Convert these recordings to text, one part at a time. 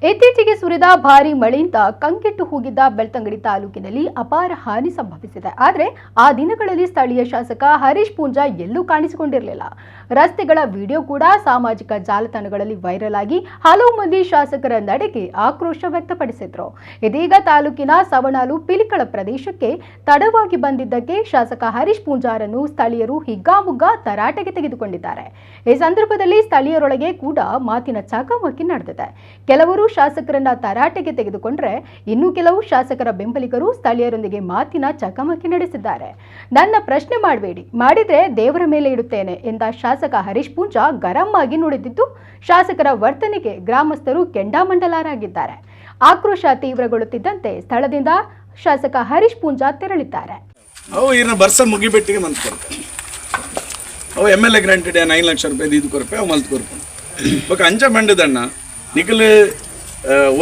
ಇತ್ತೀಚೆಗೆ ಸುರಿದ ಭಾರೀ ಮಳೆಯಿಂದ ಕಂಗೆಟ್ಟು ಹೋಗಿದ್ದ ಬೆಳ್ತಂಗಡಿ ತಾಲೂಕಿನಲ್ಲಿ ಅಪಾರ ಹಾನಿ ಸಂಭವಿಸಿದೆ. ಆದರೆ ಆ ದಿನಗಳಲ್ಲಿ ಸ್ಥಳೀಯ ಶಾಸಕ ಹರೀಶ್ ಪೂಂಜಾ ಎಲ್ಲೂ ಕಾಣಿಸಿಕೊಂಡಿರಲಿಲ್ಲ. ರಸ್ತೆಗಳ ವಿಡಿಯೋ ಕೂಡ ಸಾಮಾಜಿಕ ಜಾಲತಾಣಗಳಲ್ಲಿ ವೈರಲ್ ಆಗಿ ಹಲವು ಮಂದಿ ಶಾಸಕರ ನಡೆಗೆ ಆಕ್ರೋಶ ವ್ಯಕ್ತಪಡಿಸಿದ್ರು. ಇದೀಗ ತಾಲೂಕಿನ ಸವಣಾಲು ಪಿಲಿಕಳ ಪ್ರದೇಶಕ್ಕೆ ತಡವಾಗಿ ಬಂದಿದ್ದಕ್ಕೆ ಶಾಸಕ ಹರೀಶ್ ಪೂಂಜಾರನ್ನು ಸ್ಥಳೀಯರು ಹಿಗ್ಗಾಮುಗ್ಗಾ ತರಾಟೆಗೆ ತೆಗೆದುಕೊಂಡಿದ್ದಾರೆ. ಈ ಸಂದರ್ಭದಲ್ಲಿ ಸ್ಥಳೀಯರೊಳಗೆ ಕೂಡ ಮಾತಿನ ಚಕಮಕಿ ನಡೆದಿದೆ. ಕೆಲವರು ಶಾಸಕರನ್ನ ತರಾಟೆಗೆ ತೆಗೆದುಕೊಂಡ್ರೆ ಇನ್ನು ಕೆಲವು ಶಾಸಕರ ಬೆಂಬಲಿಗರು ಸ್ಥಳೀಯರೊಂದಿಗೆ ಮಾತಿನ ಚಕಮಕಿ ನಡೆಸಿದ್ದಾರೆ. ನನ್ನ ಪ್ರಶ್ನೆ ಮಾಡಬೇಡಿ, ಮಾಡಿದ್ರೆ ದೇವರ ಮೇಲೆ ಇಡುತ್ತೇನೆ ಎಂದ ಶಾಸಕ ಹರೀಶ್ ಪೂಂಜಾ ಗರಂ ಆಗಿ ನುಡಿದಿದ್ದು, ಶಾಸಕರ ವರ್ತನೆಗೆ ಗ್ರಾಮಸ್ಥರು ಕೆಂಡಾಮಂಡಲರಾಗಿದ್ದಾರೆ. ಆಕ್ರೋಶ ತೀವ್ರಗೊಳ್ಳುತ್ತಿದ್ದಂತೆ ಸ್ಥಳದಿಂದ ಶಾಸಕ ಹರೀಶ್ ಪೂಂಜಾ ತೆರಳಿದ್ದಾರೆ. ಮುಗಿಬೆಟ್ಟಿಗೆ MLA ಗ್ರಾಂಟೆಡ್ 9 ಲಕ್ಷ ರೂಪಾಯಿ ಇದು ಕೊರಪೆ ಅವು ಮಲ್ತು ಕೊರಪೆ ఒక ಅಂಚ ಮಂಡದಣ್ಣ ನಿಖಲ್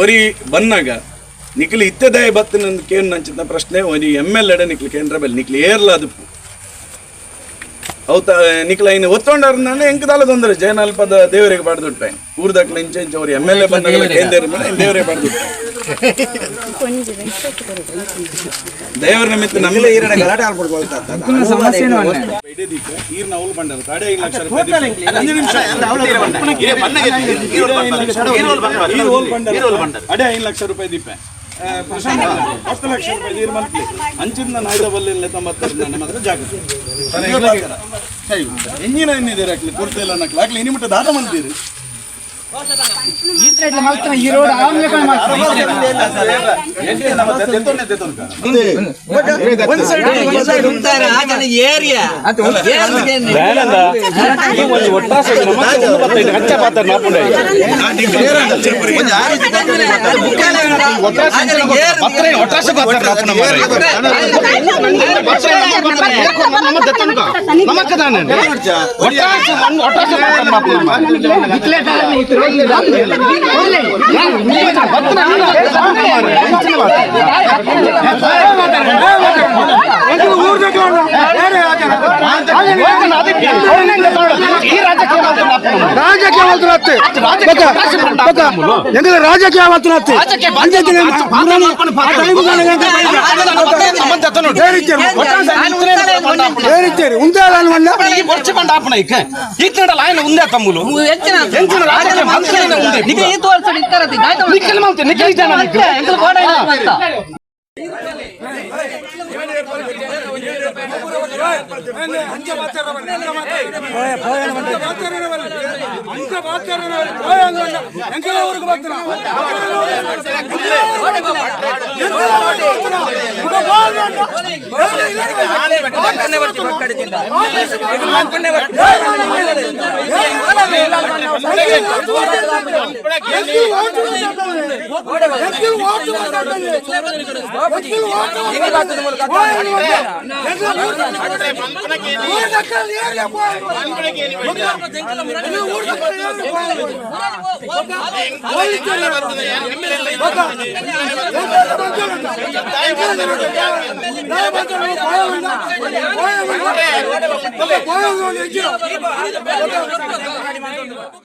ಒರಿ ಬನ್ನಾಗ ನಿಖಲ್ ಇತ್ತದೇ ಬತ್ತಿನ ಕೇನ್ ನಂಚಿನ ಪ್ರಶ್ನೆ ಒರಿ MLA ನಿಖಲ್ ಕೇಂದ್ರ ಬೆಲ್ ನಿಖಲ್ ಏರ್ಲ ಅದು ಅವು ನಿಖಲ್ ಐನ ಒತ್ತೊಂಡರ್ನ ಎಂಕದಾಲ ತೊಂದರೆ ಜಯನಾಲ್ಪದ ದೇವರಿಗೆ ಪಾಡ್ದುಟ್ಟೆ ಊರ್ದಾಕ್ಲ ಇಂಚೆ ಅವ್ರು MLA ಬಂದಾಗ ಕೇಂದ್ರ ಮೇಲೆ ದೇವರಿಗೆ ಪಾಡ್ದುಟ್ಟೆ ದೇವರ ನಿಮಿತ್ತ ನಮ್ಮಲ್ಲಿ ಈರಡ ಗಲಾಟೆ ಆಡ್ಕೊಳ್ತಾ ಸಮಸ್ಯೆ ಈರ್ನ ಅವಳು ಬಂಡರು ತಾಡೆ 5 ಲಕ್ಷ ರೂಪಾಯಿ 5 ನಿಮಿಷ ಅಡೆ 5 ಲಕ್ಷ ರೂಪಾಯಿ ದೀಪ 10 ಲಕ್ಷ ರೂಪಾಯಿ ನೀರು ಮಂತ್ಲಿ ಅಂಚಿನ ನಾಯ್ದಬಲ್ಲಿ 90 ನಮ್ಮ ಹತ್ರ ಜಾಗ ಎಂಜಿನ ಏನಿದೆ ಆಗ್ಲಿ ಕೊಡ್ತಿಲ್ಲ ಅನ್ನಕ್ಕೆ ಆಗ್ಲಿ ಇನ್ನು ಮುಟ್ಟ ದಾಟ ಮಂತೀರಿ ರಾಜಕೀಯ